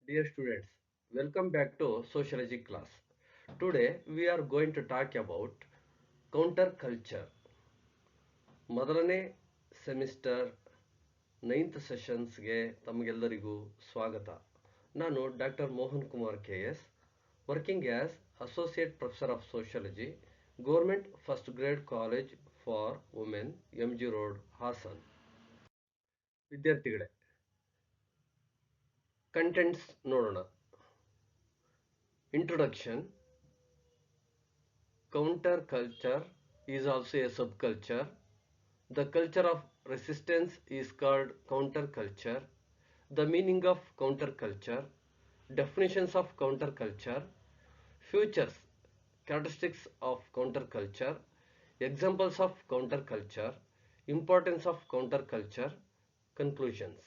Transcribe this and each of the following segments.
Dear students, welcome back to Sociology class. Today we are going to talk about counterculture. ಮೊದಲನೇ semester 9th ಸೆಷನ್ಸ್ಗೆ ತಮಗೆಲ್ಲರಿಗೂ ಸ್ವಾಗತ. ನಾನು doctor Mohan Kumar KS, working as associate professor of sociology, government first grade college for women, MG road, Hassan. ವಿದ್ಯಾರ್ಥಿಗಳೇ, contents ನೋಡೋಣ. Introduction. Counterculture is also a subculture. The culture of resistance is called counterculture. The meaning of counterculture, definitions of counterculture, features, characteristics of counterculture, examples of counterculture, importance of counterculture, conclusions.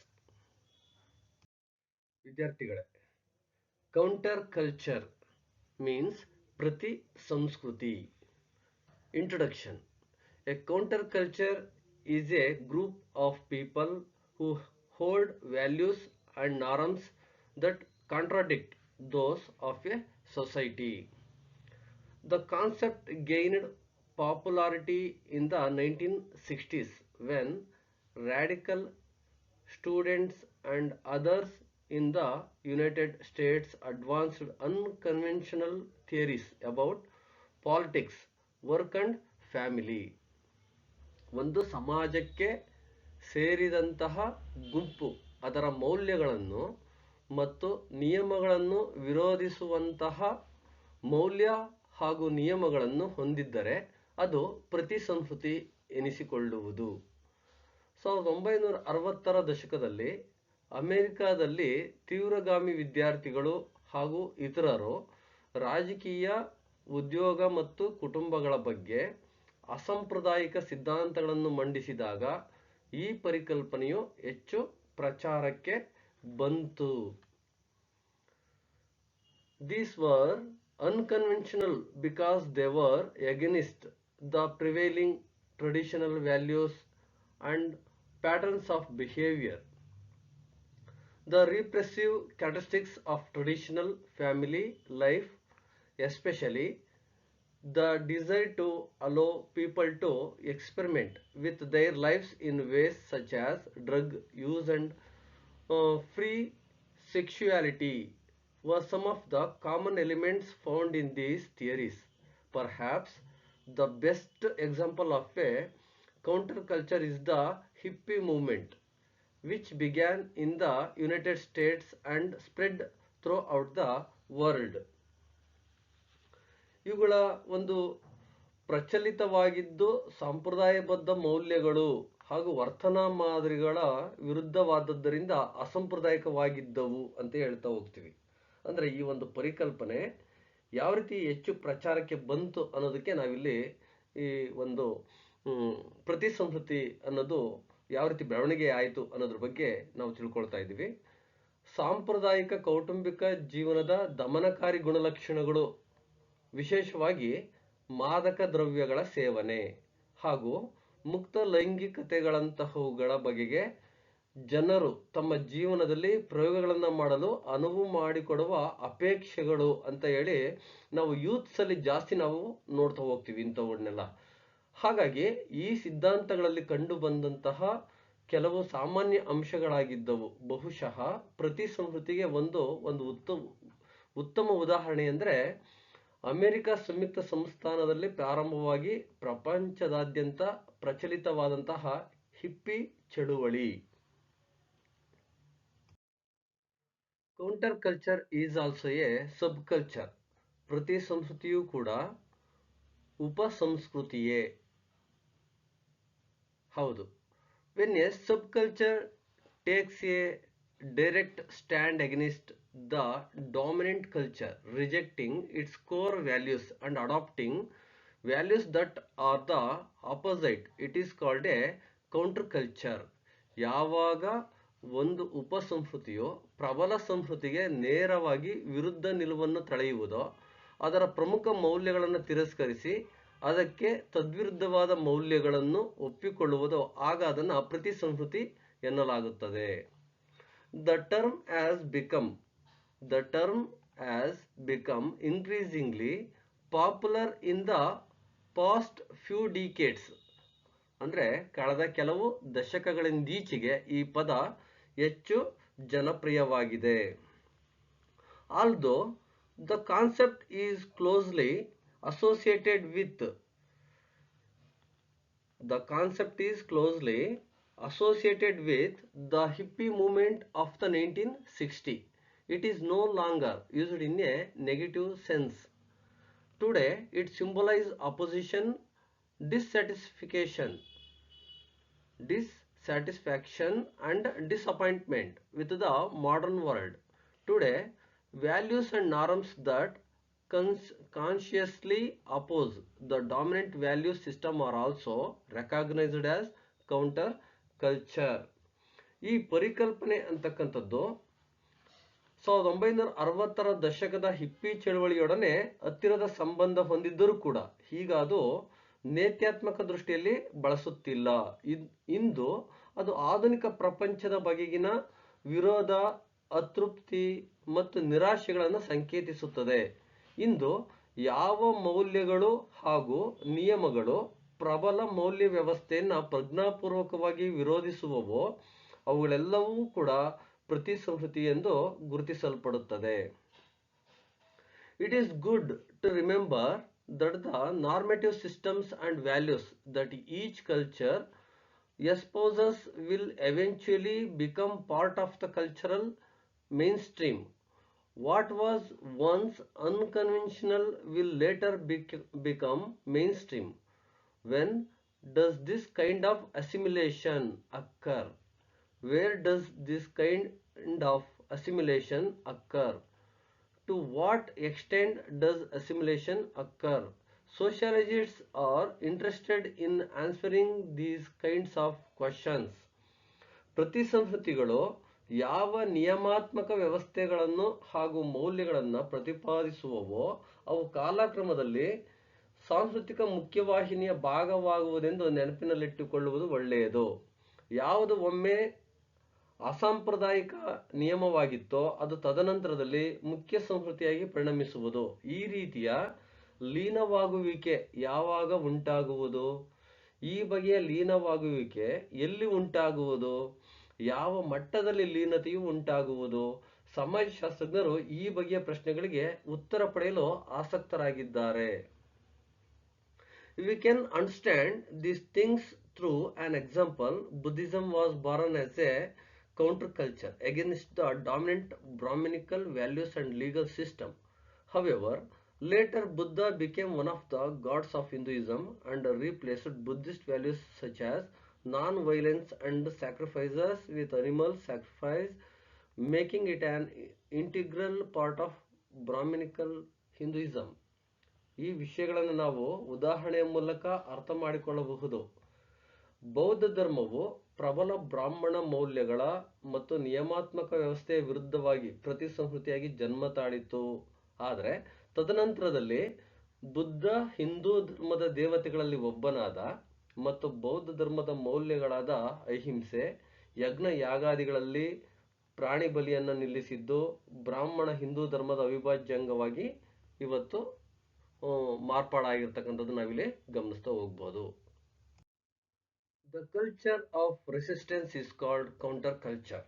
ವಿದ್ಯಾರ್ಥಿಗಳೇ, counterculture means prati samskruti. Introduction. A counterculture is a group of people who hold values and norms that contradict those of a society. The concept gained popularity in the 1960s when radical students and others in the United States advanced unconventional theories about politics, work and family. ಒಂದು ಸಮಾಜಕ್ಕೆ ಸೇರಿದಂತಹ ಗುಂಪು ಅದರ ಮೌಲ್ಯಗಳನ್ನು ಮತ್ತು ನಿಯಮಗಳನ್ನು ವಿರೋಧಿಸುವಂತಹ ಮೌಲ್ಯ ಹಾಗೂ ನಿಯಮಗಳನ್ನು ಹೊಂದಿದ್ದರೆ ಅದು ಪ್ರತಿಸಂಸ್ಕೃತಿ ಎನಿಸಿಕೊಳ್ಳುವುದು. 1960ರ ದಶಕದಲ್ಲಿ ಅಮೆರಿಕಾದಲ್ಲಿ ತೀವ್ರಗಾಮಿ ವಿದ್ಯಾರ್ಥಿಗಳು ಹಾಗೂ ಇತರರು ರಾಜಕೀಯ, ಉದ್ಯೋಗ ಮತ್ತು ಕುಟುಂಬಗಳ ಬಗ್ಗೆ ಅಸಾಂಪ್ರದಾಯಿಕ ಸಿದ್ಧಾಂತಗಳನ್ನು ಮಂಡಿಸಿದಾಗ ಈ ಪರಿಕಲ್ಪನೆಯು ಹೆಚ್ಚು ಪ್ರಚಾರಕ್ಕೆ ಬಂತು. These were unconventional because they were against the prevailing traditional values and patterns of behavior. The repressive characteristics of traditional family life, especially the desire to allow people to experiment with their lives in ways such as drug use and free sexuality, were some of the common elements found in these theories. Perhaps the best example of a counterculture is the hippie movement, which began in the United States and spread throughout the world. ಇವುಗಳ ಒಂದು ಪ್ರಚಲಿತವಾಗಿದ್ದು ಸಂಪ್ರದಾಯಬದ್ಧ ಮೌಲ್ಯಗಳು ಹಾಗೂ ವರ್ತನಾ ಮಾದರಿಗಳ ವಿರುದ್ಧವಾದದ್ದರಿಂದ ಅಸಾಂಪ್ರದಾಯಿಕವಾಗಿದ್ದವು ಅಂತ ಹೇಳ್ತಾ ಹೋಗ್ತೀವಿ. ಅಂದರೆ ಈ ಒಂದು ಪರಿಕಲ್ಪನೆ ಯಾವ ರೀತಿ ಹೆಚ್ಚು ಪ್ರಚಾರಕ್ಕೆ ಬಂತು ಅನ್ನೋದಕ್ಕೆ ನಾವಿಲ್ಲಿ ಈ ಒಂದು ಪ್ರತಿಸಂಸ್ಕೃತಿ ಅನ್ನೋದು ಯಾವ ರೀತಿ ಬೆಳವಣಿಗೆ ಆಯಿತು ಅನ್ನೋದ್ರ ಬಗ್ಗೆ ನಾವು ತಿಳ್ಕೊಳ್ತಾ ಇದ್ದೀವಿ. ಸಾಂಪ್ರದಾಯಿಕ ಕೌಟುಂಬಿಕ ಜೀವನದ ದಮನಕಾರಿ ಗುಣಲಕ್ಷಣಗಳು, ವಿಶೇಷವಾಗಿ ಮಾದಕ ದ್ರವ್ಯಗಳ ಸೇವನೆ ಹಾಗೂ ಮುಕ್ತ ಲೈಂಗಿಕತೆಗಳಂತಹವುಗಳ ಬಗೆಗೆ ಜನರು ತಮ್ಮ ಜೀವನದಲ್ಲಿ ಪ್ರಯೋಗಗಳನ್ನು ಮಾಡಲು ಅನುವು ಮಾಡಿಕೊಡುವ ಅಪೇಕ್ಷೆಗಳು ಅಂತ ಹೇಳಿ ನಾವು ಯೂತ್ಸ್ ಅಲ್ಲಿ ಜಾಸ್ತಿ ನಾವು ನೋಡ್ತಾ ಹೋಗ್ತೀವಿ ಇಂಥವನ್ನೆಲ್ಲ. ಹಾಗಾಗಿ ಈ ಸಿದ್ಧಾಂತಗಳಲ್ಲಿ ಕಂಡು ಬಂದಂತಹ ಕೆಲವು ಸಾಮಾನ್ಯ ಅಂಶಗಳಾಗಿದ್ದವು. ಬಹುಶಃ ಪ್ರತಿ ಸಂಸ್ಕೃತಿಗೆ ಒಂದು ಉತ್ತಮ ಉದಾಹರಣೆ ಅಂದರೆ ಅಮೆರಿಕ ಸಂಯುಕ್ತ ಸಂಸ್ಥಾನದಲ್ಲಿ ಪ್ರಾರಂಭವಾಗಿ ಪ್ರಪಂಚದಾದ್ಯಂತ ಪ್ರಚಲಿತವಾದಂತಹ ಹಿಪ್ಪಿ ಚಳುವಳಿ. Counter culture is also A sub culture. ಪ್ರತಿ ಸಂಸ್ಕೃತಿಯೂ ಕೂಡ ಉಪಸಂಸ್ಕೃತಿಯೇ ಹೌದು. When a subculture takes a direct stand against the dominant culture, rejecting its core values and adopting values that are the opposite, it is called a counterculture. ಯಾವಾಗ ಒಂದು ಉಪಸಂಸ್ಕೃತಿಯು ಪ್ರಬಲ ಸಂಸ್ಕೃತಿಗೆ ನೇರವಾಗಿ ವಿರುದ್ಧ ನಿಲುವನ್ನು ತಳೆಯುವುದೋ, ಅದರ ಪ್ರಮುಖ ಮೌಲ್ಯಗಳನ್ನು ತಿರಸ್ಕರಿಸಿ ಅದಕ್ಕೆ ತದ್ವಿರುದ್ಧವಾದ ಮೌಲ್ಯಗಳನ್ನು ಒಪ್ಪಿಕೊಳ್ಳುವುದು, ಆಗ ಅದನ್ನು ಪ್ರತಿ ಸಂಸ್ಕೃತಿ ಎನ್ನಲಾಗುತ್ತದೆ. The term has become The term has become increasingly popular in the past few decades. ಅಂದರೆ ಕಳೆದ ಕೆಲವು ದಶಕಗಳಿಂದೀಚೆಗೆ ಈ ಪದ ಹೆಚ್ಚು ಜನಪ್ರಿಯವಾಗಿದೆ. Although the concept is closely associated with the hippie movement of the 1960s, it is no longer used in a negative sense. Today, it symbolizes opposition, dissatisfaction and disappointment with the modern world. Today, values and norms that consciously oppose the dominant value system are also recognized as counter culture. ಈ ಪರಿಕಲ್ಪನೆ ಅಂತಕ್ಕಂಥದ್ದು 1960ರ ದಶಕದ hippie ಚಳವಳಿಯೊಡನೆ ಹತ್ತಿರದ ಸಂಬಂಧ ಹೊಂದಿದ್ದರೂ ಕೂಡ ಈಗ ಅದು ನೇತ್ಯಾತ್ಮಕ ದೃಷ್ಟಿಯಲ್ಲಿ ಬಳಸುತ್ತಿಲ್ಲ. ಇಂದು ಅದು ಆಧುನಿಕ ಪ್ರಪಂಚದ ಬಗೆಗಿನ ವಿರೋಧ, ಅತೃಪ್ತಿ ಮತ್ತು ನಿರಾಶೆಗಳನ್ನು ಸಂಕೇತಿಸುತ್ತದೆ. ಇಂದು ಯಾವ ಮೌಲ್ಯಗಳು ಹಾಗೂ ನಿಯಮಗಳು ಪ್ರಬಲ ಮೌಲ್ಯ ವ್ಯವಸ್ಥೆಯನ್ನು ಪ್ರಜ್ಞಾಪೂರ್ವಕವಾಗಿ ವಿರೋಧಿಸುವವೋ ಅವುಗಳೆಲ್ಲವೂ ಕೂಡ ಪ್ರತಿ ಸಂಸ್ಕೃತಿ ಎಂದು ಗುರುತಿಸಲ್ಪಡುತ್ತದೆ. It is good to remember that the normative systems and values that each culture espouses will eventually become part of the cultural mainstream. What was once unconventional will later become mainstream. When does this kind of assimilation occur? Where does this kind of assimilation occur? To what extent does assimilation occur? Sociologists are interested in answering these kinds of questions. ಪ್ರತಿ ಸಂಸ್ಕೃತಿಗಳು ಯಾವ ನಿಯಮಾತ್ಮಕ ವ್ಯವಸ್ಥೆಗಳನ್ನು ಹಾಗೂ ಮೌಲ್ಯಗಳನ್ನು ಪ್ರತಿಪಾದಿಸುವವೋ ಅವು ಕಾಲಕ್ರಮದಲ್ಲಿ ಸಾಂಸ್ಕೃತಿಕ ಮುಖ್ಯವಾಹಿನಿಯ ಭಾಗವಾಗುವುದೆಂದು ನೆನಪಿನಲ್ಲಿಟ್ಟುಕೊಳ್ಳುವುದು ಒಳ್ಳೆಯದು. ಯಾವುದು ಒಮ್ಮೆ ಅಸಾಂಪ್ರದಾಯಿಕ ನಿಯಮವಾಗಿತ್ತೋ ಅದು ತದನಂತರದಲ್ಲಿ ಮುಖ್ಯ ಸಂಸ್ಕೃತಿಯಾಗಿ ಪರಿಣಮಿಸುವುದು. ಈ ರೀತಿಯ ಲೀನವಾಗುವಿಕೆ ಯಾವಾಗ ಉಂಟಾಗುವುದು? ಈ ಬಗೆಯ ಲೀನವಾಗುವಿಕೆ ಎಲ್ಲಿ ಉಂಟಾಗುವುದು? ಯಾವ ಮಟ್ಟದಲ್ಲಿ ಲೀನತೆಯು ಉಂಟಾಗುವುದು? ಸಮಾಜಶಾಸ್ತ್ರಜ್ಞರು ಈ ಬಗೆಯ ಪ್ರಶ್ನೆಗಳಿಗೆ ಉತ್ತರ ಪಡೆಯಲು ಆಸಕ್ತರಾಗಿದ್ದಾರೆ. We can understand these things through an example. Buddhism was born as a counterculture against the dominant Brahminical values and legal system. However, later Buddha became one of the gods of Hinduism and replaced Buddhist values such as non-violence and sacrifices with animal sacrifice, making it an integral part of Brahminical Hinduism. ಈ ವಿಷಯಗಳನ್ನು ನಾವು ಉದಾಹರಣೆಯ ಮೂಲಕ ಅರ್ಥ ಮಾಡಿಕೊಳ್ಳಬಹುದು. ಬೌದ್ಧ ಧರ್ಮವು ಪ್ರಬಲ ಬ್ರಾಹ್ಮಣ ಮೌಲ್ಯಗಳ ಮತ್ತು ನಿಯಮಾತ್ಮಕ ವ್ಯವಸ್ಥೆಯ ವಿರುದ್ಧವಾಗಿ ಪ್ರತಿ ಸಂಸ್ಕೃತಿಯಾಗಿ ಜನ್ಮ ತಾಳಿತು. ಆದರೆ ತದನಂತರದಲ್ಲಿ ಬುದ್ಧ ಹಿಂದೂ ಧರ್ಮದ ದೇವತೆಗಳಲ್ಲಿ ಒಬ್ಬನಾದ ಮತ್ತು ಬೌದ್ಧ ಧರ್ಮದ ಮೌಲ್ಯಗಳಾದ ಅಹಿಂಸೆ, ಯಜ್ಞ ಯಾಗಾದಿಗಳಲ್ಲಿ ಪ್ರಾಣಿ ಬಲಿಯನ್ನು ನಿಲ್ಲಿಸಿದ್ದು ಬ್ರಾಹ್ಮಣ ಹಿಂದೂ ಧರ್ಮದ ಅವಿಭಾಜ್ಯ ಅಂಗವಾಗಿ ಇವತ್ತು ಮಾರ್ಪಾಡಾಗಿರ್ತಕ್ಕಂಥದ್ದು ನಾವಿಲ್ಲಿ ಗಮನಿಸ್ತಾ ಹೋಗ್ಬೋದು. The culture of resistance is called counter culture.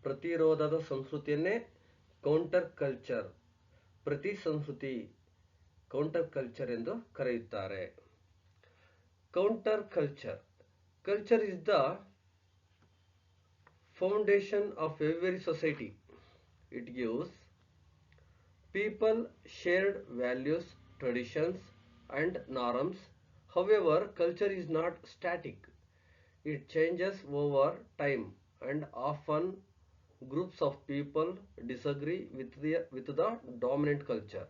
ಪ್ರತಿರೋಧದ ಸಂಸ್ಕೃತಿಯನ್ನೇ ಕೌಂಟರ್ ಕಲ್ಚರ್, ಪ್ರತಿ ಸಂಸ್ಕೃತಿ ಕೌಂಟರ್ ಕಲ್ಚರ್ ಎಂದು ಕರೆಯುತ್ತಾರೆ. Counter culture is the foundation of every society. It gives people shared values, traditions and norms. However, culture is not static. It changes over time and often groups of people disagree with the dominant culture.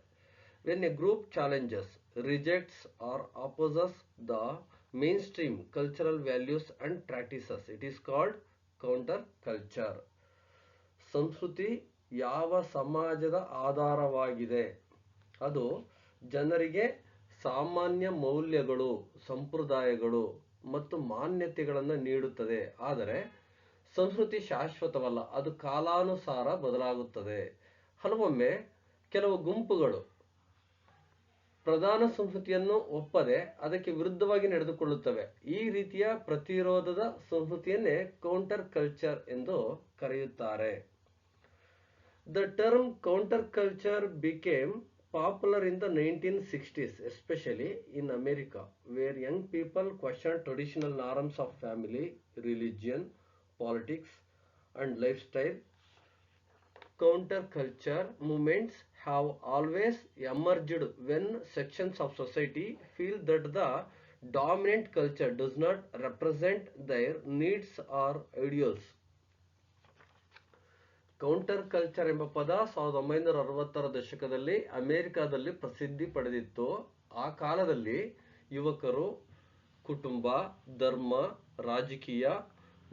When a group challenges, rejects or opposes the mainstream cultural values and practices, it is called counter culture. ಸಂಸ್ಕೃತಿ ಯಾವ ಸಮಾಜದ ಆಧಾರವಾಗಿದೆ? ಅದು ಜನರಿಗೆ ಸಾಮಾನ್ಯ ಮೌಲ್ಯಗಳು, ಸಂಪ್ರದಾಯಗಳು ಮತ್ತು ಮಾನ್ಯತೆಗಳನ್ನು ನೀಡುತ್ತದೆ. ಆದರೆ ಸಂಸ್ಕೃತಿ ಶಾಶ್ವತವಲ್ಲ, ಅದು ಕಾಲಾನುಸಾರ ಬದಲಾಗುತ್ತದೆ. ಹಲವೊಮ್ಮೆ ಕೆಲವು ಗುಂಪುಗಳು ಪ್ರಧಾನ ಸಂಸ್ಕೃತಿಯನ್ನು ಒಪ್ಪದೆ ಅದಕ್ಕೆ ವಿರುದ್ಧವಾಗಿ ನಡೆದುಕೊಳ್ಳುತ್ತವೆ. ಈ ರೀತಿಯ ಪ್ರತಿರೋಧದ ಸಂಸ್ಕೃತಿಯನ್ನೇ ಕೌಂಟರ್ ಕಲ್ಚರ್ ಎಂದು ಕರೆಯುತ್ತಾರೆ. The term counterculture became popular in the 1960s, especially in America, where young people questioned traditional norms of family, religion, politics, and lifestyle. Counterculture movements have always emerged when sections of society feel that the dominant culture does not represent their needs or ideals. Counter culture ಎಂಬ ಪದ 1960ರ ದಶಕದಲ್ಲಿ ಅಮೆರಿಕಾದಲ್ಲಿ ಪ್ರಸಿದ್ಧಿ ಪಡೆದಿತ್ತು. ಆ ಕಾಲದಲ್ಲಿ ಯುವಕರು ಕುಟುಂಬ, ಧರ್ಮ, ರಾಜಕೀಯ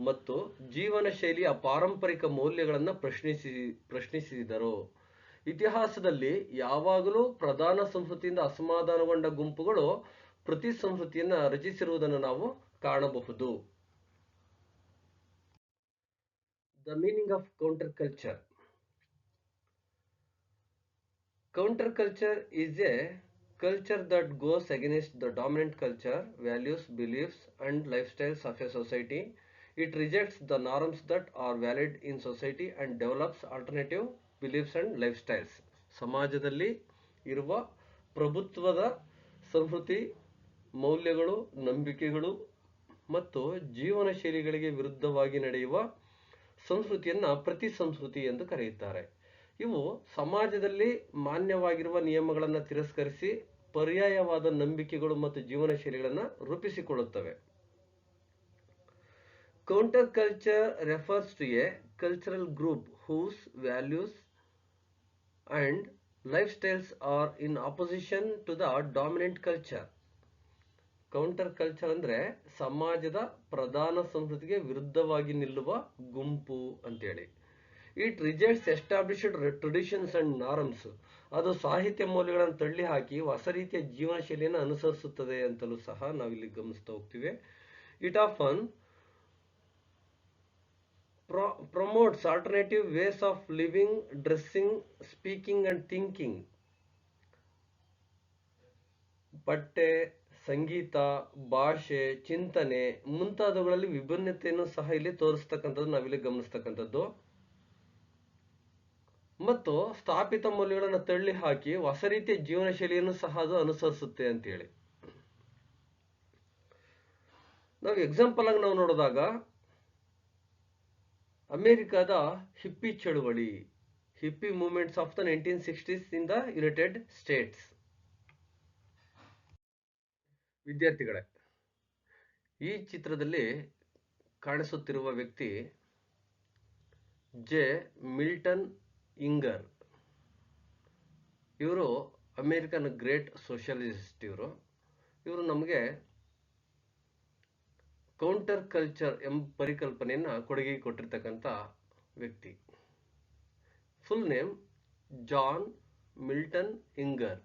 ಮತ್ತು ಜೀವನ ಶೈಲಿಯ ಪಾರಂಪರಿಕ ಮೌಲ್ಯಗಳನ್ನು ಪ್ರಶ್ನಿಸಿದರು. ಇತಿಹಾಸದಲ್ಲಿ ಯಾವಾಗಲೂ ಪ್ರಧಾನ ಸಂಸ್ಕೃತಿಯಿಂದ ಅಸಮಾಧಾನಗೊಂಡ ಗುಂಪುಗಳು ಪ್ರತಿ ಸಂಸ್ಕೃತಿಯನ್ನು ರಚಿಸಿರುವುದನ್ನು ನಾವು ಕಾಣಬಹುದು. The meaning of counterculture. Counterculture is a culture that goes against the dominant culture, values, beliefs, and lifestyles of a society. It rejects the norms that are valid in society and develops alternative beliefs and lifestyles. ಸಮಾಜದಲ್ಲಿ ಇರುವ ಪ್ರಭುತ್ವದ ಸಂಸ್ಕೃತಿ, ಮೌಲ್ಯಗಳು, ನಂಬಿಕೆಗಳು ಮತ್ತು ಜೀವನ ಶೈಲಿಗಳಿಗೆ ವಿರುದ್ಧವಾಗಿ ನಡೆಯುವ ಸಂಸ್ಕೃತಿಯನ್ನು ಪ್ರತಿ ಸಂಸ್ಕೃತಿ ಎಂದು ಕರೆಯುತ್ತಾರೆ. ಇವು ಸಮಾಜದಲ್ಲಿ ಮಾನ್ಯವಾಗಿರುವ ನಿಯಮಗಳನ್ನು ತಿರಸ್ಕರಿಸಿ ಪರ್ಯಾಯವಾದ ನಂಬಿಕೆಗಳು ಮತ್ತು ಜೀವನ ಶೈಲಿಗಳನ್ನು ರೂಪಿಸಿಕೊಳ್ಳುತ್ತವೆ. Counter culture refers to a cultural group whose values and lifestyles are in opposition to the dominant culture. Counter culture ಅಂದ್ರೆ ಸಮಾಜದ ಪ್ರಧಾನ ಸಂಸ್ಕೃತಿಗೆ ವಿರುದ್ಧವಾಗಿ ನಿಲ್ಲುವ ಗುಂಪು ಅಂತೇಳಿ. It rejects established traditions and norms. ಅದು ಸಾಹಿತ್ಯ ಮೌಲ್ಯಗಳನ್ನು ತಳ್ಳಿ ಹಾಕಿ ಹೊಸ ರೀತಿಯ ಜೀವನ ಶೈಲಿಯನ್ನು ಅನುಸರಿಸುತ್ತದೆ ಅಂತಲೂ ಸಹ ನಾವಿಲ್ಲಿ ಗಮನಿಸ್ತಾ ಹೋಗ್ತೀವಿ. It often promotes alternative ways of living, dressing, speaking and thinking. ಬಟ್ಟೆ, ಸಂಗೀತ, ಭಾಷೆ, ಚಿಂತನೆ ಮುಂತಾದವುಗಳಲ್ಲಿ ವಿಭಿನ್ನತೆಯನ್ನು ಸಹ ಇಲ್ಲಿ ತೋರಿಸ್ತಕ್ಕಂಥದ್ದು ನಾವಿಲ್ಲಿ ಗಮನಿಸ್ತಕ್ಕಂಥದ್ದು. ಮತ್ತು ಸ್ಥಾಪಿತ ಮೌಲ್ಯಗಳನ್ನು ತಳ್ಳಿ ಹಾಕಿ ಹೊಸ ರೀತಿಯ ಜೀವನ ಶೈಲಿಯನ್ನು ಸಹ ಅದು ಅನುಸರಿಸುತ್ತೆ ಅಂತೇಳಿ. ನಾವು ಎಕ್ಸಾಂಪಲ್ ಆಗಿ ನಾವು ನೋಡಿದಾಗ ಅಮೆರಿಕಾದ ಹಿಪ್ಪಿ ಚಳುವಳಿ, hippie movements of the 1960s in the United States. ವಿದ್ಯಾರ್ಥಿಗಳೇ, ಈ ಚಿತ್ರದಲ್ಲಿ ಕಾಣಿಸುತ್ತಿರುವ ವ್ಯಕ್ತಿ ಜೆ ಮಿಲ್ಟನ್ ಇಂಗರ್. ಇವರು ಅಮೆರಿಕನ್ ಗ್ರೇಟ್ ಸೋಷಿಯಾಲಿಸ್ಟ್. ಇವರು ನಮಗೆ ಕೌಂಟರ್ ಕಲ್ಚರ್ ಎಂಬ ಪರಿಕಲ್ಪನೆಯನ್ನ ಕೊಡುಗೆ ಕೊಟ್ಟಿರ್ತಕ್ಕಂಥ ವ್ಯಕ್ತಿ. Full name John Milton Yinger.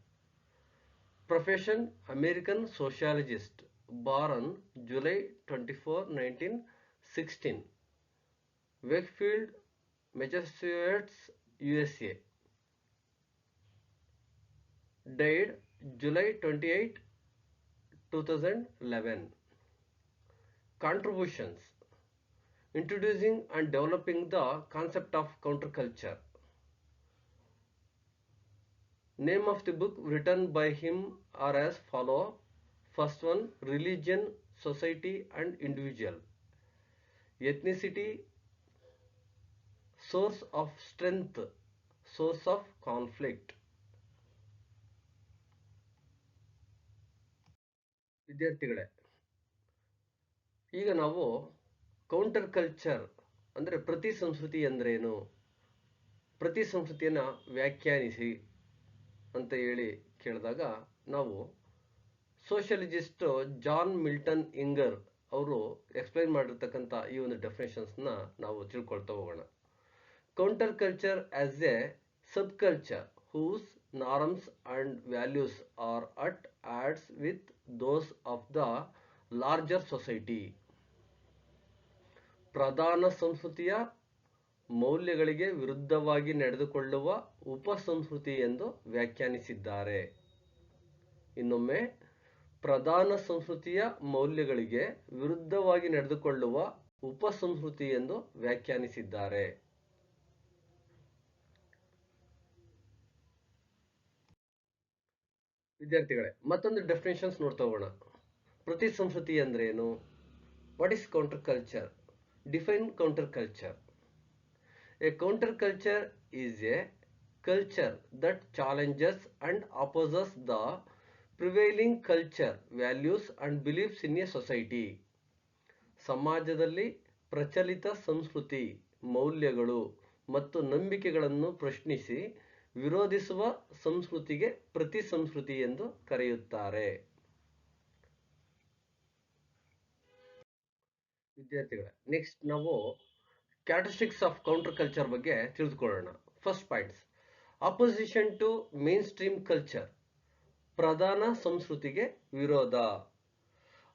Profession American sociologist. Born July 24, 1916. Wakefield, Massachusetts, USA. Died July 28, 2011. Contributions: introducing and developing the concept of counterculture. Name of the book written by him are as follow. First one, Religion, Society and Individual. Ethnicity, Source of Strength, Source of Conflict. ವಿದ್ಯಾರ್ಥಿಗಳೇ, ಈಗ ನಾವು counter culture ಅಂದರೆ ಪ್ರತಿ ಸಂಸ್ಕೃತಿ ಎಂದರೇನು, ಪ್ರತಿ ಸಂಸ್ಕೃತಿಯನ್ನು ವ್ಯಾಖ್ಯಾನಿಸಿ ಅಂತ ಹೇಳಿ ಕೇಳಿದಾಗ ನಾವು ಸೋಷಿಯಾಲಜಿಸ್ಟ್ ಜಾನ್ ಮಿಲ್ಟನ್ ಇಂಗರ್ ಅವರು ಎಕ್ಸ್ಪ್ಲೈನ್ ಮಾಡಿರ್ತಕ್ಕಂಥ ಈ ಒಂದು ಡೆಫಿನೇಷನ್ಸ್ನ ನಾವು ತಿಳ್ಕೊಳ್ತಾ ಹೋಗೋಣ. Counter culture as A sub culture whose norms and values are at odds with those of the larger society. ಪ್ರಧಾನ ಸಂಸ್ಕೃತಿಯ ಮೌಲ್ಯಗಳಿಗೆ ವಿರುದ್ಧವಾಗಿ ನಡೆದುಕೊಳ್ಳುವ ಉಪಸಂಸ್ಕೃತಿ ಎಂದು ವ್ಯಾಖ್ಯಾನಿಸಿದ್ದಾರೆ. ಇನ್ನೊಮ್ಮೆ, ಪ್ರಧಾನ ಸಂಸ್ಕೃತಿಯ ಮೌಲ್ಯಗಳಿಗೆ ವಿರುದ್ಧವಾಗಿ ನಡೆದುಕೊಳ್ಳುವ ಉಪಸಂಸ್ಕೃತಿ ಎಂದು ವ್ಯಾಖ್ಯಾನಿಸಿದ್ದಾರೆ. ವಿದ್ಯಾರ್ಥಿಗಳೇ, ಮತ್ತೊಂದು ಡೆಫಿನೇಷನ್ಸ್ ನೋಡ್ತಾ ಹೋಗೋಣ. ಪ್ರತಿ ಸಂಸ್ಕೃತಿ ಅಂದ್ರೆ ಏನು? What is counter culture? Define counter culture. A counterculture is a culture that challenges and opposes the prevailing culture, values and beliefs in a society. ಸಮಾಜದಲ್ಲಿ ಪ್ರಚಲಿತ ಸಂಸ್ಕೃತಿ, ಮೌಲ್ಯಗಳು ಮತ್ತು ನಂಬಿಕೆಗಳನ್ನು ಪ್ರಶ್ನಿಸಿ ವಿರೋಧಿಸುವ ಸಂಸ್ಕೃತಿಗೆ ಪ್ರತಿ ಸಂಸ್ಕೃತಿ ಎಂದು ಕರೆಯುತ್ತಾರೆ. ವಿದ್ಯಾರ್ಥಿಗಳೇ, ನೆಕ್ಸ್ಟ್ ನಾವು ಕ್ಯಾರೆಕ್ಟರಿಸ್ಟಿಕ್ಸ್ ಆಫ್ ಕೌಂಟರ್ ಕಲ್ಚರ್ ಬಗ್ಗೆ ತಿಳಿದುಕೊಳ್ಳೋಣ. First points: opposition to mainstream culture, ಪ್ರಧಾನ ಸಂಸ್ಕೃತಿಗೆ ವಿರೋಧ.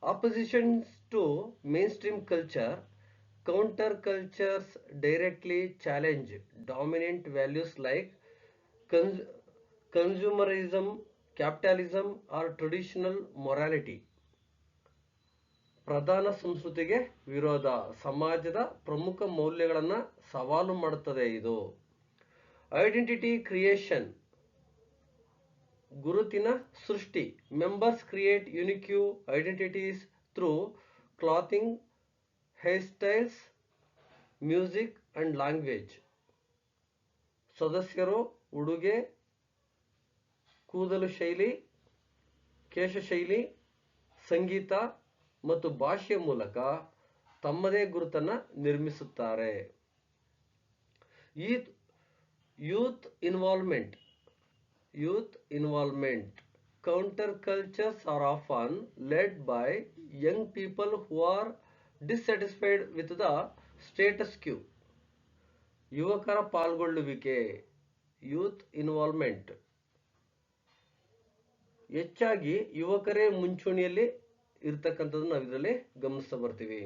Opposition to mainstream culture, counter cultures directly challenge dominant values like consumerism, capitalism or traditional morality. ಪ್ರಧಾನ ಸಂಸ್ಕೃತಿಗೆ ವಿರೋಧ, ಸಮಾಜದ ಪ್ರಮುಖ ಮೌಲ್ಯಗಳನ್ನು ಸವಾಲು ಮಾಡುತ್ತದೆ ಇದು. ಐಡೆಂಟಿಟಿ ಕ್ರಿಯೇಷನ್, ಗುರುತಿನ ಸೃಷ್ಟಿ. Members create unique identities through clothing, hair styles, music and language. ಸದಸ್ಯರು ಉಡುಗೆ, ಕೂದಲು ಶೈಲಿ, ಕೇಶಶೈಲಿ, ಸಂಗೀತ ಮತ್ತು ಭಾಷೆಯ ಮೂಲಕ ತಮ್ಮದೇ ಗುರುತನ್ನು ನಿರ್ಮಿಸುತ್ತಾರೆ. Youth involvement. Counter cultures are often led by young people who are dissatisfied with the status quo. ಯುವಕರ ಪಾಲ್ಗೊಳ್ಳುವಿಕೆ, ಯೂತ್ ಇನ್ವಾಲ್ವ್ಮೆಂಟ್. ಹೆಚ್ಚಾಗಿ ಯುವಕರೇ ಮುಂಚೂಣಿಯಲ್ಲಿ ಇರ್ತಕ್ಕಂಥದ್ದು ನಾವು ಇದರಲ್ಲಿ ಗಮನಿಸ್ತಾ ಬರ್ತೀವಿ.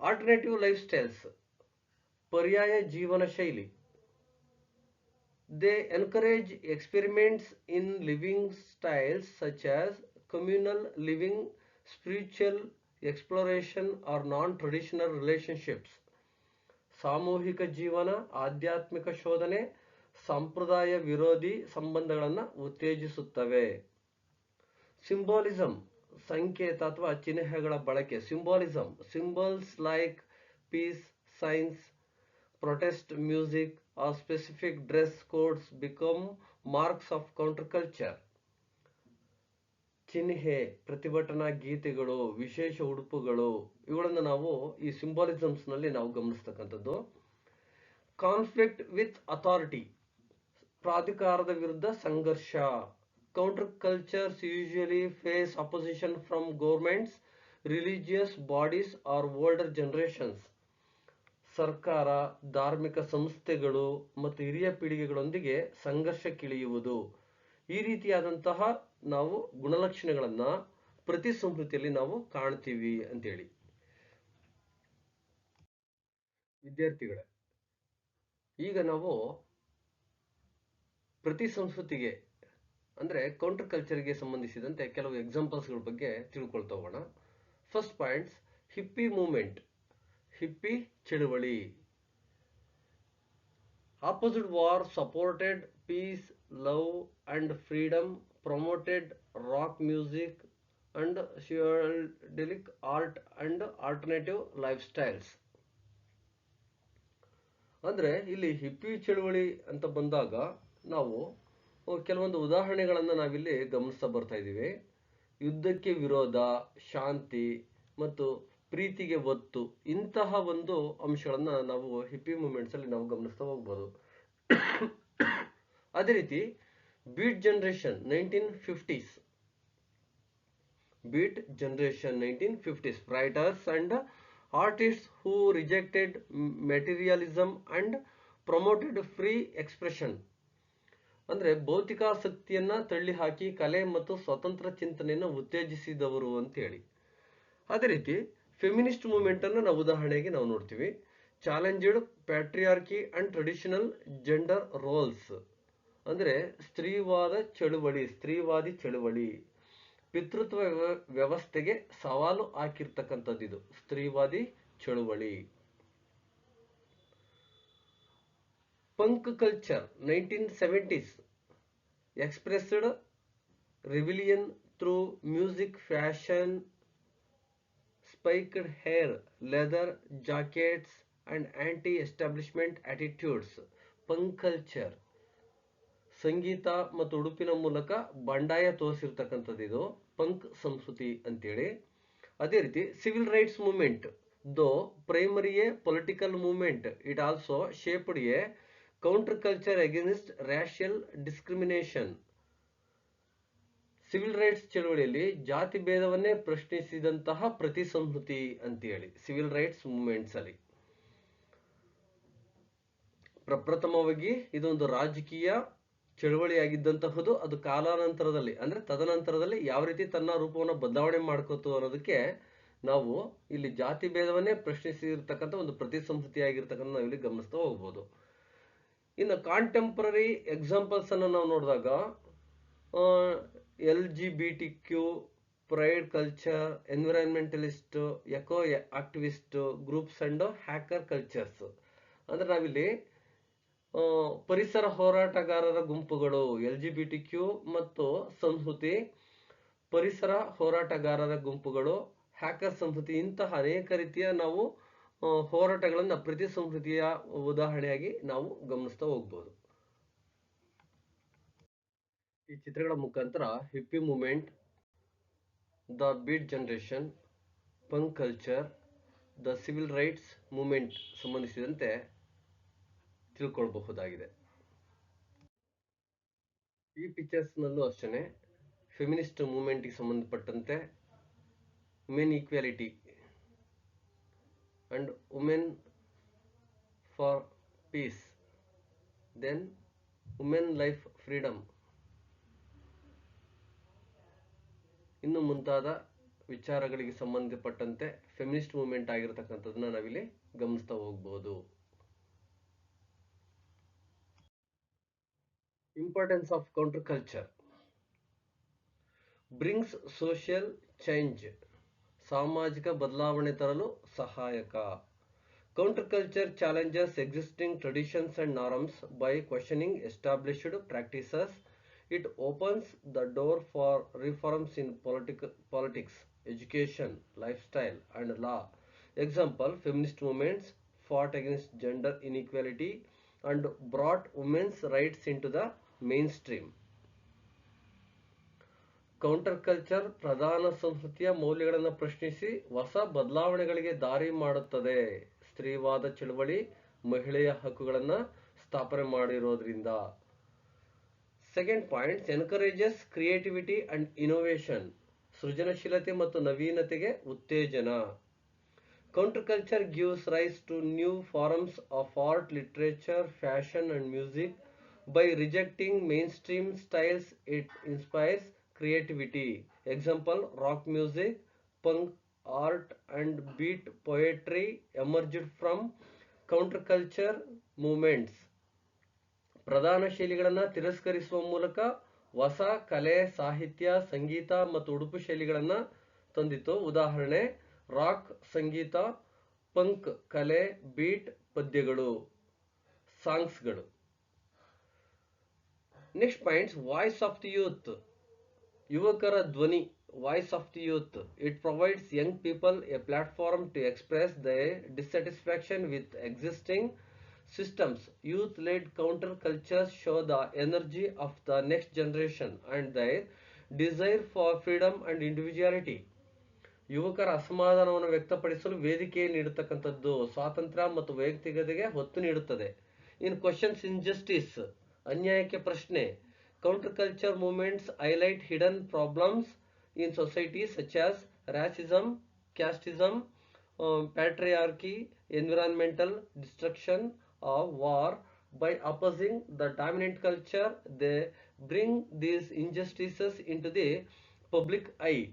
ಆಲ್ಟರ್ನೇಟಿವ್ ಲೈಫ್ ಸ್ಟೈಲ್ಸ್, ಪರ್ಯಾಯ ಜೀವನ ಶೈಲಿ. They encourage experiments in living styles such as communal living, spiritual exploration or non traditional relationships. ಸಾಮೂಹಿಕ ಜೀವನ, ಆಧ್ಯಾತ್ಮಿಕ ಶೋಧನೆ, ಸಂಪ್ರದಾಯ ವಿರೋಧಿ ಸಂಬಂಧಗಳನ್ನು ಉತ್ತೇಜಿಸುತ್ತವೆ. ಸಿಂಬಾಲಿಸಮ್, ಸಂಕೇತ ಅಥವಾ ಚಿಹ್ನೆಗಳ ಬಳಕೆ. Symbolism, symbols like peace signs, protest music or specific dress codes become marks of counterculture. ಚಿಹ್ನೆ, ಪ್ರತಿಭಟನಾ ಗೀತೆಗಳು, ವಿಶೇಷ ಉಡುಪುಗಳು, ಇವುಗಳನ್ನು ನಾವು ಈ ಸಿಂಬಾಲಿಸಮ್ಸ್ ನಲ್ಲಿ ನಾವು ಗಮನಿಸ್ತಕ್ಕಂಥದ್ದು. ಕಾನ್ಫ್ಲಿಕ್ಟ್ ವಿತ್ ಅಥಾರಿಟಿ, ಪ್ರಾಧಿಕಾರದ ವಿರುದ್ಧ ಸಂಘರ್ಷ. Counter cultures usually face opposition from governments, religious bodies or older generations. ಸರ್ಕಾರ, ಧಾರ್ಮಿಕ ಸಂಸ್ಥೆಗಳು ಮತ್ತು ಹಿರಿಯ ಪೀಳಿಗೆಗಳೊಂದಿಗೆ ಸಂಘರ್ಷಕ್ಕಿಳಿಯುವುದು. ಈ ರೀತಿಯಾದಂತಹ ನಾವು ಗುಣಲಕ್ಷಣಗಳನ್ನ ಪ್ರತಿ ಸಂಸ್ಕೃತಿಯಲ್ಲಿ ನಾವು ಕಾಣ್ತೀವಿ ಅಂತೇಳಿ. ವಿದ್ಯಾರ್ಥಿಗಳೇ, ಈಗ ನಾವು ಪ್ರತಿ ಸಂಸ್ಕೃತಿಗೆ ಅಂದ್ರೆ ಕೌಂಟರ್ ಕಲ್ಚರ್ಗೆ ಸಂಬಂಧಿಸಿದಂತೆ ಕೆಲವು ಎಕ್ಸಾಂಪಲ್ಸ್ಗಳ ಬಗ್ಗೆ ತಿಳ್ಕೊಳ್ತಾ ಹೋಗೋಣ. First points: hippie movement, hippie ಚಳುವಳಿ. Opposite war, supported peace, love and freedom, promoted rock music and psychedelic art and alternative lifestyles. ಅಂದ್ರೆ ಇಲ್ಲಿ ಹಿಪ್ಪಿ ಚಳುವಳಿ ಅಂತ ಬಂದಾಗ ನಾವು ಕೆಲವೊಂದು ಉದಾಹರಣೆಗಳನ್ನು ನಾವಿಲ್ಲಿ ಗಮನಿಸ್ತಾ ಬರ್ತಾ ಇದ್ದೀವಿ. ಯುದ್ಧಕ್ಕೆ ವಿರೋಧ, ಶಾಂತಿ ಮತ್ತು ಪ್ರೀತಿಗೆ ಒತ್ತು, ಇಂತಹ ಒಂದು ಅಂಶಗಳನ್ನ ನಾವು ಹಿಪ್ಪಿ ಮೂವ್ಮೆಂಟ್ಸ್ ಅಲ್ಲಿ ನಾವು ಗಮನಿಸ್ತಾ ಹೋಗ್ಬೋದು. ಅದೇ ರೀತಿ beat generation 1950s, beat generation 1950s, writers and artists who rejected materialism and promoted free expression. ಅಂದ್ರೆ ಭೌತಿಕಾಸಕ್ತಿಯನ್ನ ತಳ್ಳಿ ಹಾಕಿ ಕಲೆ ಮತ್ತು ಸ್ವತಂತ್ರ ಚಿಂತನೆಯನ್ನು ಉತ್ತೇಜಿಸಿದವರು ಅಂತೇಳಿ. ಅದೇ ರೀತಿ ಫೆಮಿನಿಸ್ಟ್ ಮೂವ್ಮೆಂಟ್ ಅನ್ನು ನಾವು ಉದಾಹರಣೆಗೆ ನಾವು ನೋಡ್ತೀವಿ. Challenged patriarchy and traditional gender roles, ಅಂದ್ರೆ ಸ್ತ್ರೀವಾದಿ ಚಳುವಳಿ, ಪಿತೃತ್ವ ವ್ಯವಸ್ಥೆಗೆ ಸವಾಲು ಹಾಕಿರ್ತಕ್ಕಂಥದ್ದು ಇದು ಸ್ತ್ರೀವಾದಿ ಚಳುವಳಿ. Punk culture 1970s expressed rebellion through music, fashion, spiked hair, leather jackets and anti-establishment attitudes. Punk culture ಸಂಗೀತ ಮತ್ತು ಉಡುಪಿನ ಮೂಲಕ ಬಂಡಾಯ ತೋರಿಸಿರ್ತಕ್ಕಂಥದ್ದು ಇದು ಪಂಕ್ ಸಂಸ್ಕೃತಿ ಅಂತೇಳಿ. ಅದೇ ರೀತಿ civil rights movement, though primary a political movement, it also shaped a counter culture against racial discrimination. Civil rights ಚಳವಳಿಯಲ್ಲಿ ಜಾತಿ ಭೇದವನ್ನೇ ಪ್ರಶ್ನಿಸಿದಂತಹ ಪ್ರತಿ ಸಂಸ್ಕೃತಿ ಅಂತೇಳಿ ಸಿವಿಲ್ ರೈಟ್ಸ್ ಮೂವ್ಮೆಂಟ್ಸ್ ಅಲ್ಲಿ. ಪ್ರಪ್ರಥಮವಾಗಿ ಇದೊಂದು ರಾಜಕೀಯ ಚಳವಳಿಯಾಗಿದ್ದಂತಹದ್ದು. ಅದು ಕಾಲಾನಂತರದಲ್ಲಿ ಅಂದ್ರೆ ತದನಂತರದಲ್ಲಿ ಯಾವ ರೀತಿ ತನ್ನ ರೂಪವನ್ನು ಬದಲಾವಣೆ ಮಾಡ್ಕೋತು ಅನ್ನೋದಕ್ಕೆ ನಾವು ಇಲ್ಲಿ ಜಾತಿ ಭೇದವನ್ನೇ ಪ್ರಶ್ನಿಸಿರ್ತಕ್ಕಂಥ ಒಂದು ಪ್ರತಿ ಸಂಸ್ಕೃತಿ ಆಗಿರ್ತಕ್ಕಂಥ ನಾವು ಇಲ್ಲಿ ಗಮನಿಸ್ತಾ ಹೋಗ್ಬೋದು. ಇನ್ನು ಕಾಂಟೆಂಪರರಿ ಎಕ್ಸಾಂಪಲ್ಸ್ ಅನ್ನು ನಾವು ನೋಡಿದಾಗ LGBTQ, pride culture, environmentalist, eco activist groups and hacker cultures. ಅಂದ್ರೆ ನಾವಿಲ್ಲಿ ಪರಿಸರ ಹೋರಾಟಗಾರರ ಗುಂಪುಗಳು, LGBTQ ಮತ್ತು ಸಂಸ್ಕೃತಿ, ಪರಿಸರ ಹೋರಾಟಗಾರರ ಗುಂಪುಗಳು, ಹ್ಯಾಕರ್ ಸಂಸ್ಕೃತಿ, ಇಂತಹ ಅನೇಕ ರೀತಿಯ ನಾವು ಹೋರಾಟಗಳನ್ನ ಪ್ರತಿ ಸಂಸ್ಕೃತಿಯ ಉದಾಹರಣೆಯಾಗಿ ನಾವು ಗಮನಿಸ್ತಾ ಹೋಗ್ಬೋದು. ಈ ಚಿತ್ರಗಳ ಮುಖಾಂತರ hippie movement, the beat generation, punk culture, the civil rights movement ಸಂಬಂಧಿಸಿದಂತೆ ತಿಳ್ಕೊಳ್ಬಹುದಾಗಿದೆ. ಈ ಪಿಕ್ಚರ್ಸ್ನಲ್ಲೂ ಅಷ್ಟೇ ಫೆಮಿನಿಸ್ಟ್ ಮೂವ್ಮೆಂಟ್ಗೆ ಸಂಬಂಧಪಟ್ಟಂತೆ women equality and women for peace, then women life freedom, ಇನ್ನು ಮುಂತಾದ ವಿಚಾರಗಳಿಗೆ ಸಂಬಂಧಪಟ್ಟಂತೆ ಫೆಮಿನಿಸ್ಟ್ ಮೂವ್ಮೆಂಟ್ ಆಗಿರತಕ್ಕಂಥದ್ದನ್ನ ನಾವಿಲ್ಲಿ ಗಮನಿಸ್ತಾ ಹೋಗ್ಬೋದು. Importance of counter culture brings social change, ಸಾಮಾಜಿಕ ಬದಲಾವಣೆ ತರಲು ಸಹಾಯಕ. Counter culture challenges existing traditions and norms by questioning established practices. It opens the door for reforms in politics, education, lifestyle, and law. Example, feminist movements fought against gender inequality and brought women's rights into the mainstream. Counter culture ಪ್ರಧಾನ ಸಂಸ್ಕೃತಿಯ ಮೌಲ್ಯಗಳನ್ನು ಪ್ರಶ್ನಿಸಿ ಹೊಸ ಬದಲಾವಣೆಗಳಿಗೆ ದಾರಿ ಮಾಡುತ್ತದೆ. ಸ್ತ್ರೀವಾದ ಚಳವಳಿ ಮಹಿಳೆಯ ಹಕ್ಕುಗಳನ್ನು ಸ್ಥಾಪನೆ ಮಾಡಿರೋದ್ರಿಂದ. Second point, encourages creativity and innovation, ಸೃಜನಶೀಲತೆ ಮತ್ತು ನವೀನತೆಗೆ ಉತ್ತೇಜನ. Counter culture gives rise to new forms of art, literature, fashion and music. By rejecting mainstream styles it inspires creativity. Example, rock music, punk art and beat poetry emerged from counter culture movements. ಪ್ರಧಾನ ಶೈಲಿಗಳನ್ನು ತಿರಸ್ಕರಿಸುವ ಮೂಲಕ ಹೊಸ ಕಲೆ, ಸಾಹಿತ್ಯ, ಸಂಗೀತ ಮತ್ತು ಉಡುಪು ಶೈಲಿಗಳನ್ನು ತಂದಿತು. ಉದಾಹರಣೆ, ರಾಕ್ ಸಂಗೀತ, ಪಂಕ್ ಕಲೆ, ಬೀಟ್ ಪದ್ಯಗಳು, ಸಾಂಗ್ಸ್ಗಳು. Next points, voice of the youth, ಯುವಕರ ಧ್ವನಿ, voice of the youth. It provides young people a platform to express their dissatisfaction with existing systems. Youth-led counter-cultures show the energy of the next generation and their desire for freedom and individuality. ಯುವಕರ ಅಸಮಾಧಾನವನ್ನು ವ್ಯಕ್ತಪಡಿಸಲು ವೇದಿಕೆ ನೀಡತಕ್ಕಂಥದ್ದು, ಸ್ವಾತಂತ್ರ್ಯ ಮತ್ತು ವೈಯಕ್ತಿಕತೆಗೆ ಒತ್ತು ನೀಡುತ್ತದೆ. ಇನ್ questions injustice, ಅನ್ಯಾಯಕ್ಕೆ ಪ್ರಶ್ನೆ. Counter culture movements highlight hidden problems in society such as racism, casteism, patriarchy, environmental destruction, or war. By opposing the dominant culture, they bring these injustices into the public eye.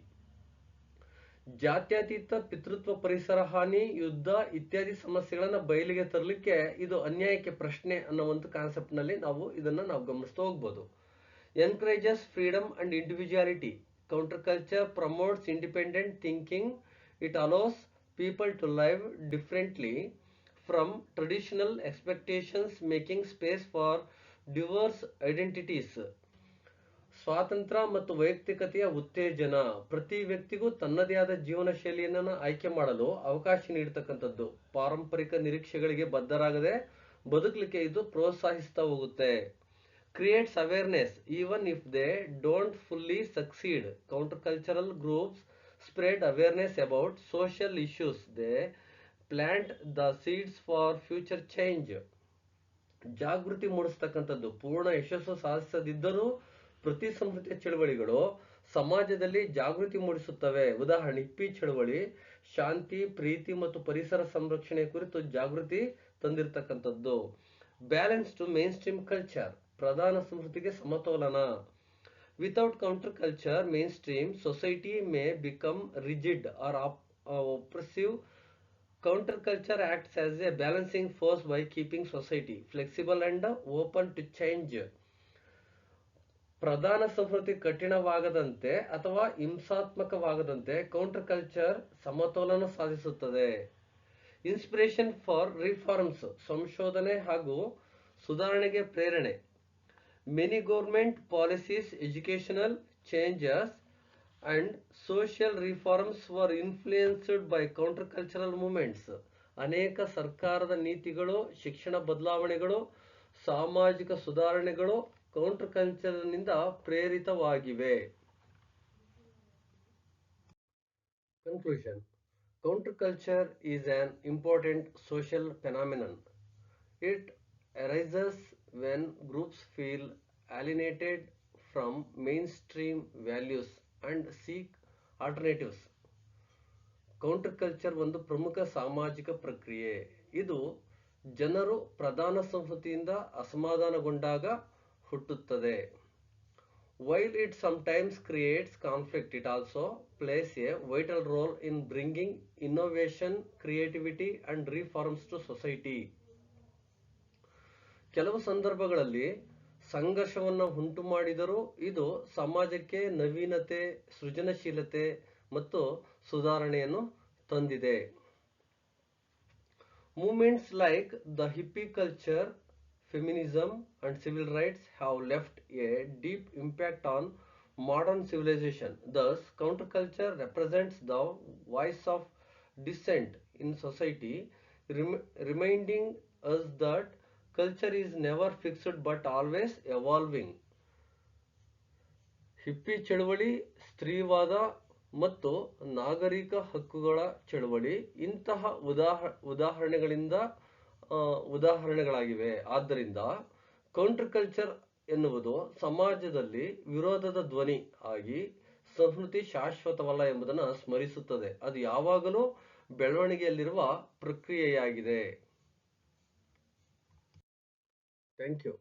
ಜಾತ್ಯತೀತ ಪಿತೃತ್ವ ಪರಿಸರ ಹಾನಿ ಯುದ್ಧ ಇತ್ಯಾದಿ ಸಮಸ್ಯೆಗಳನ್ನ ಬಯಲಿಗೆ ತರಲಿಕ್ಕೆ ಇದು ಅನ್ಯಾಯಕ್ಕೆ ಪ್ರಶ್ನೆ ಅನ್ನೋ ಒಂದು ಕಾನ್ಸೆಪ್ಟ್ ನಲ್ಲಿ ನಾವು ಗಮನಿಸ್ತಾ ಹೋಗ್ಬೋದು. Encourages freedom and individuality. Counter culture promotes independent thinking. It allows people to live differently from traditional expectations, making space for diverse identities. ಸ್ವಾತಂತ್ರ್ಯ ಮತ್ತು ವೈಯಕ್ತಿಕತೆಯ ಉತ್ತೇಜನ. ಪ್ರತಿ ವ್ಯಕ್ತಿಗೂ ತನ್ನದೇ ಆದ ಜೀವನ ಶೈಲಿಯನ್ನು ಆಯ್ಕೆ ಮಾಡಲು ಅವಕಾಶ ನೀಡತಕ್ಕಂಥದ್ದು. ಪಾರಂಪರಿಕ ನಿರೀಕ್ಷೆಗಳಿಗೆ ಬದ್ಧರಾಗದೆ ಬದುಕಲಿಕ್ಕೆ ಇದು ಪ್ರೋತ್ಸಾಹಿಸ್ತಾ ಹೋಗುತ್ತೆ. Creates awareness even if they don't fully succeed. Counter cultural groups spread awareness about social issues. They plant the seeds for future change. ಜಾಗೃತಿ ಮೂಡಿಸ್ತಕ್ಕಂಥದ್ದು. ಪೂರ್ಣ ಯಶಸ್ಸು ಸಾಧಿಸದಿದ್ದರೂ ಪ್ರತಿ ಸಂಸ್ಕೃತಿಯ ಚಳವಳಿಗಳು ಸಮಾಜದಲ್ಲಿ ಜಾಗೃತಿ ಮೂಡಿಸುತ್ತವೆ. ಉದಾಹರಣೆ ಹಿಪ್ಪಿ ಚಳವಳಿ ಶಾಂತಿ, ಪ್ರೀತಿ ಮತ್ತು ಪರಿಸರ ಸಂರಕ್ಷಣೆ ಕುರಿತು ಜಾಗೃತಿ ತಂದಿರತಕ್ಕಂಥದ್ದು. Balance to mainstream culture. ಪ್ರಧಾನ ಸಂಸ್ಕೃತಿಗೆ ಸಮತೋಲನ. Without counterculture, mainstream society may become rigid or oppressive. Counterculture acts as a balancing force by keeping society flexible and open to change. ಪ್ರಧಾನ ಸಂಸ್ಕೃತಿ ಕಠಿಣವಾಗದಂತೆ ಅಥವಾ ಹಿಂಸಾತ್ಮಕವಾಗದಂತೆ ಕೌಂಟರ್ ಕಲ್ಚರ್ ಸಮತೋಲನ ಸಾಧಿಸುತ್ತದೆ. Inspiration for reforms. ಸಂಶೋಧನೆ ಹಾಗೂ ಸುಧಾರಣೆಗೆ ಪ್ರೇರಣೆ. Many government policies, educational changes, and social reforms were influenced by countercultural movements. ಅನೇಕ ಸರ್ಕಾರದ ನೀತಿಗಳು, ಶಿಕ್ಷಣ ಬದಲಾವಣೆಗಳು, ಸಾಮಾಜಿಕ ಸುಧಾರಣೆಗಳು counter ಕಲ್ಚರ್ನಿಂದ ಪ್ರೇರಿತವಾಗಿವೆ. Conclusion. Counterculture is an important social phenomenon. It arises when groups feel alienated from mainstream values and seek alternatives. Counter culture ಒಂದು ಪ್ರಮುಖ ಸಾಮಾಜಿಕ ಪ್ರಕ್ರಿಯೆ. ಇದು ಜನರು ಪ್ರಧಾನ ಸಂಸ್ಕೃತಿಯಿಂದ ಅಸಮಾಧಾನಗೊಂಡಾಗ ಹುಟ್ಟುತ್ತದೆ. While it sometimes creates conflict, it also plays a vital role in bringing innovation, creativity and reforms to society. ಕೆಲವು ಸಂದರ್ಭಗಳಲ್ಲಿ ಸಂಘರ್ಷವನ್ನು ಉಂಟು ಮಾಡಿದರೂ ಇದು ಸಮಾಜಕ್ಕೆ ನವೀನತೆ, ಸೃಜನಶೀಲತೆ ಮತ್ತು ಸುಧಾರಣೆಯನ್ನು ತಂದಿದೆ. Movements like the hippie culture, feminism and civil rights have left a deep impact on modern civilization. Thus, counterculture represents the voice of dissent in society, reminding us that culture is never fixed but always evolving. Hippie ಚಳವಳಿ, ಸ್ತ್ರೀವಾದ ಮತ್ತು ನಾಗರಿಕ ಹಕ್ಕುಗಳ ಚಳವಳಿ ಇಂತಹ ಉದಾಹರಣೆಗಳಾಗಿವೆ. ಆದ್ದರಿಂದ counter culture ಎನ್ನುವುದು ಸಮಾಜದಲ್ಲಿ ವಿರೋಧದ ಧ್ವನಿ ಆಗಿ ಸಂಸ್ಕೃತಿ ಶಾಶ್ವತವಲ್ಲ ಎಂಬುದನ್ನು ಸ್ಮರಿಸುತ್ತದೆ. ಅದು ಯಾವಾಗಲೂ ಬೆಳವಣಿಗೆಯಲ್ಲಿರುವ ಪ್ರಕ್ರಿಯೆಯಾಗಿದೆ. Thank you.